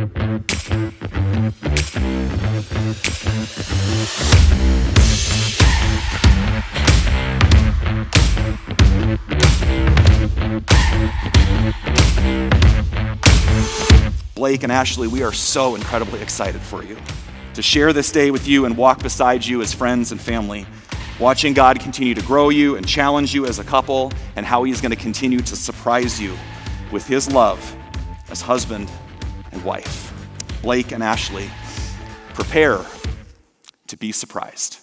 Blake and Ashley, we are so incredibly excited for you to share this day with you and walk beside you as friends and family, watching God continue to grow you and challenge you as a couple, and how He's going to continue to surprise you with His love as husband and wife. Blake and Ashley, prepare to be surprised.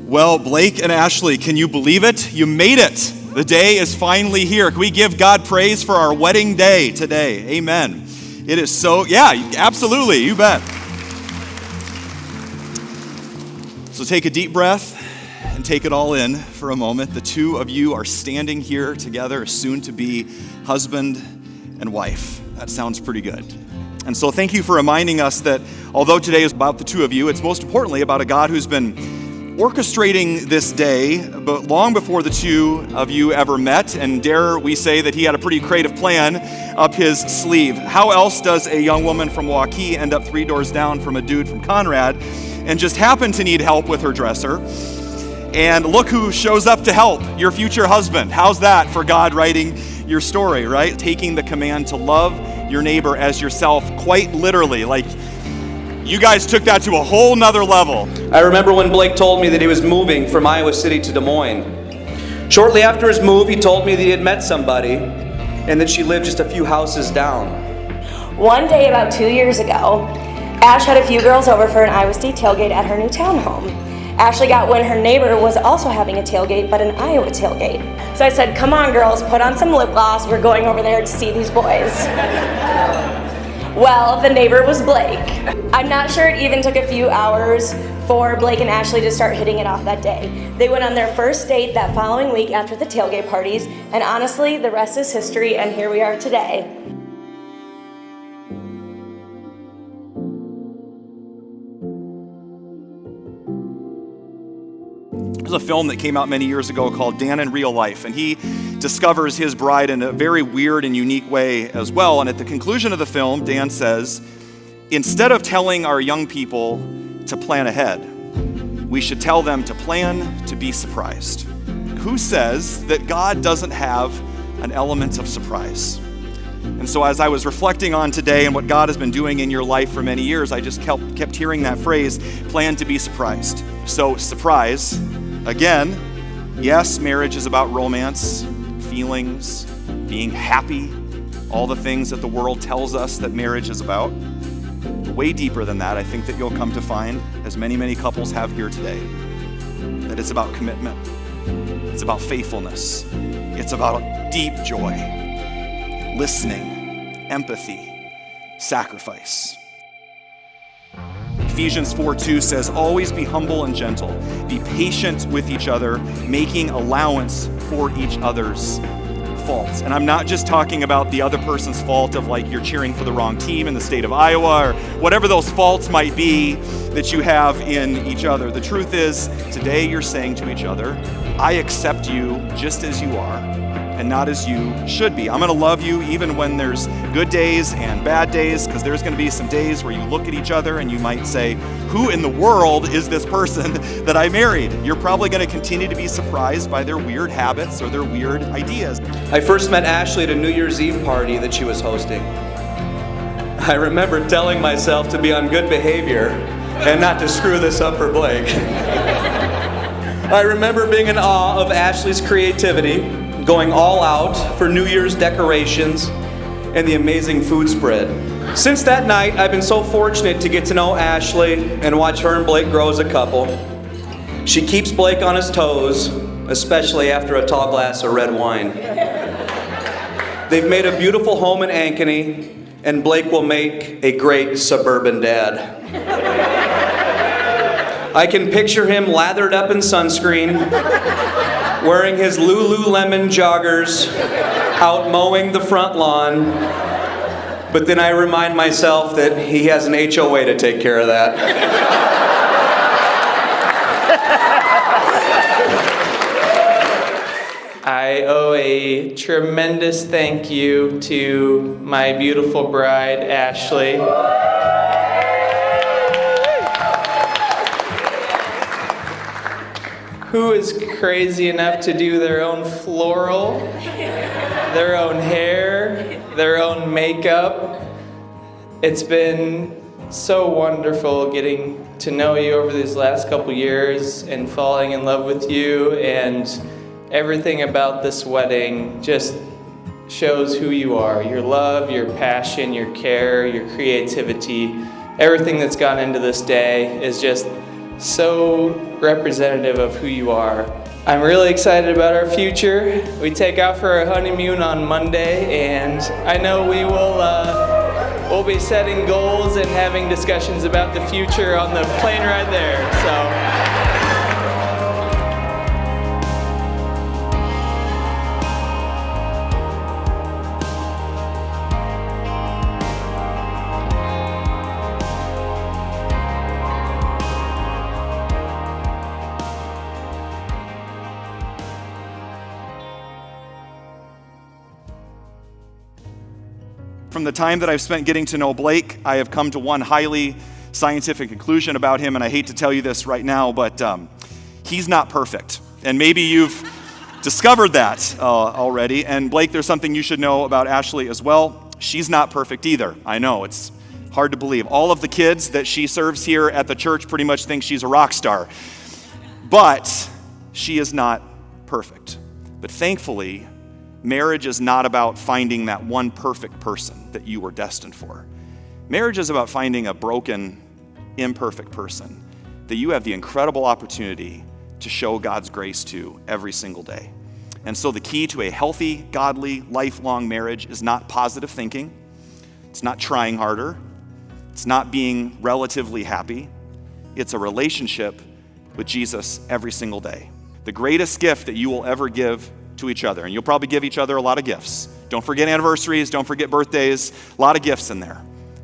Well, Blake and Ashley, can you believe it? You made it. The day is finally here. Can we give God praise for our wedding day today? Amen. It is so, yeah, absolutely, you bet. So take a deep breath and take it all in for a moment. The two of you are standing here together, soon to be husband and wife. That sounds pretty good. And so thank you for reminding us that although today is about the two of you, it's most importantly about a God who's been orchestrating this day, but long before the two of you ever met, and dare we say that He had a pretty creative plan up His sleeve. How else does a young woman from Waukee end up 3 doors down from a dude from Conrad and just happen to need help with her dresser? And look who shows up to help, your future husband. How's that for God writing your story, right? Taking the command to love your neighbor as yourself, quite literally, like you guys took that to a whole nother level. I remember when Blake told me that he was moving from Iowa City to Des Moines. Shortly after his move, he told me that he had met somebody and that she lived just a few houses down. One day about 2 years ago, Ash had a few girls over for an Iowa State tailgate at her new townhome. Ashley got wind her neighbor was also having a tailgate, but an Iowa tailgate. So I said, come on girls, put on some lip gloss, we're going over there to see these boys. Well, the neighbor was Blake. I'm not sure it even took a few hours for Blake and Ashley to start hitting it off that day. They went on their first date that following week after the tailgate parties, and honestly, the rest is history, and here we are today. There's a film that came out many years ago called Dan in Real Life, and he discovers his bride in a very weird and unique way as well. And at the conclusion of the film, Dan says, instead of telling our young people to plan ahead, we should tell them to plan to be surprised. Who says that God doesn't have an element of surprise? And so as I was reflecting on today and what God has been doing in your life for many years, I just kept hearing that phrase, plan to be surprised. So surprise, again, yes, marriage is about romance, feelings, being happy, all the things that the world tells us that marriage is about. Way deeper than that, I think that you'll come to find, as many, many couples have here today, that it's about commitment. It's about faithfulness. It's about deep joy, listening, empathy, sacrifice. Ephesians 4:2 says, always be humble and gentle. Be patient with each other, making allowance for each other's faults. And I'm not just talking about the other person's fault of like you're cheering for the wrong team in the state of Iowa or whatever those faults might be that you have in each other. The truth is, today you're saying to each other, I accept you just as you are and not as you should be. I'm going to love you even when there's good days and bad days, because there's going to be some days where you look at each other and you might say, who in the world is this person that I married? You're probably going to continue to be surprised by their weird habits or their weird ideas. I first met Ashley at a New Year's Eve party that she was hosting. I remember telling myself to be on good behavior and not to screw this up for Blake. I remember being in awe of Ashley's creativity, going all out for New Year's decorations and the amazing food spread. Since that night, I've been so fortunate to get to know Ashley and watch her and Blake grow as a couple. She keeps Blake on his toes, especially after a tall glass of red wine. They've made a beautiful home in Ankeny, and Blake will make a great suburban dad. I can picture him lathered up in sunscreen, wearing his Lululemon joggers, out mowing the front lawn. But then I remind myself that he has an HOA to take care of that. I owe a tremendous thank you to my beautiful bride, Ashley. Who is crazy enough to do their own floral, their own hair, their own makeup. It's been so wonderful getting to know you over these last couple years and falling in love with you, and everything about this wedding just shows who you are. Your love, your passion, your care, your creativity, everything that's gone into this day is just so representative of who you are. I'm really excited about our future. We take out for our honeymoon on Monday, and I know we'll be setting goals and having discussions about the future on the plane ride there. So. From the time that I've spent getting to know Blake, I have come to one highly scientific conclusion about him, and I hate to tell you this right now, but he's not perfect. And maybe you've discovered that already. And Blake, there's something you should know about Ashley as well. She's not perfect either. I know, it's hard to believe. All of the kids that she serves here at the church pretty much think she's a rock star. But she is not perfect. But thankfully, marriage is not about finding that one perfect person that you were destined for. Marriage is about finding a broken, imperfect person that you have the incredible opportunity to show God's grace to every single day. And so the key to a healthy, godly, lifelong marriage is not positive thinking. It's not trying harder. It's not being relatively happy. It's a relationship with Jesus every single day. The greatest gift that you will ever give to each other, and you'll probably give each other a lot of gifts. Don't forget anniversaries, don't forget birthdays, a lot of gifts in there.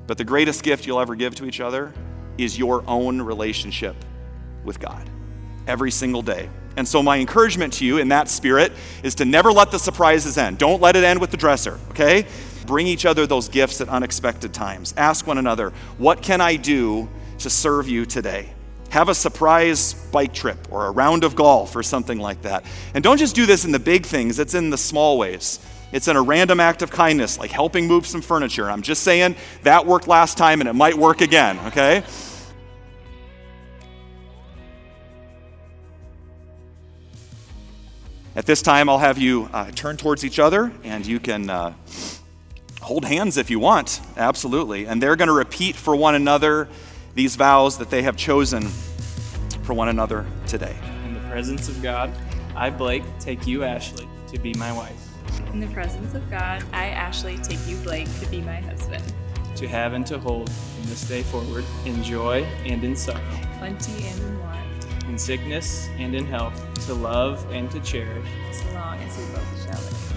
But the greatest gift you'll ever give to each other is your own relationship with God every single day. And so my encouragement to you in that spirit is to never let the surprises end. Don't let it end with the dresser, okay? Bring each other those gifts at unexpected times. Ask one another, what can I do to serve you today? Have a surprise bike trip or a round of golf or something like that. And don't just do this in the big things, it's in the small ways. It's in a random act of kindness, like helping move some furniture. I'm just saying that worked last time and it might work again, okay? At this time, I'll have you turn towards each other, and you can hold hands if you want, absolutely. And they're going to repeat for one another these vows that they have chosen for one another today. In the presence of God, I, Blake, take you, Ashley, to be my wife. In the presence of God, I, Ashley, take you, Blake, to be my husband. To have and to hold from this day forward, in joy and in sorrow, Plenty and in want, in sickness and in health, to love and to cherish, so long as we both shall live.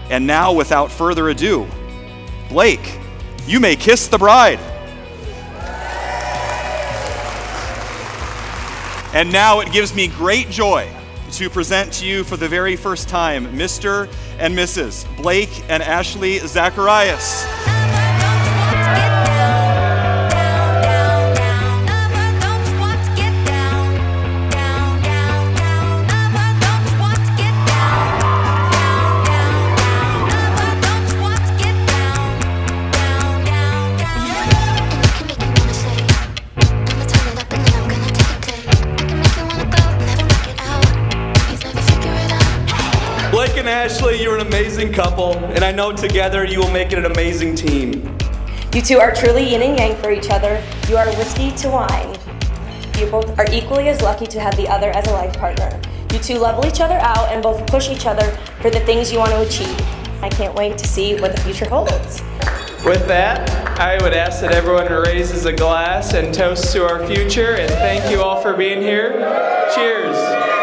And now, without further ado, Blake, you may kiss the bride. And now it gives me great joy to present to you for the very first time, Mr. and Mrs. Blake and Ashley Zacharias. Blake and Ashley, you're an amazing couple, and I know together you will make it an amazing team. You two are truly yin and yang for each other. You are whiskey to wine. You both are equally as lucky to have the other as a life partner. You two level each other out and both push each other for the things you want to achieve. I can't wait to see what the future holds. With that, I would ask that everyone raises a glass and toast to our future, and thank you all for being here. Cheers.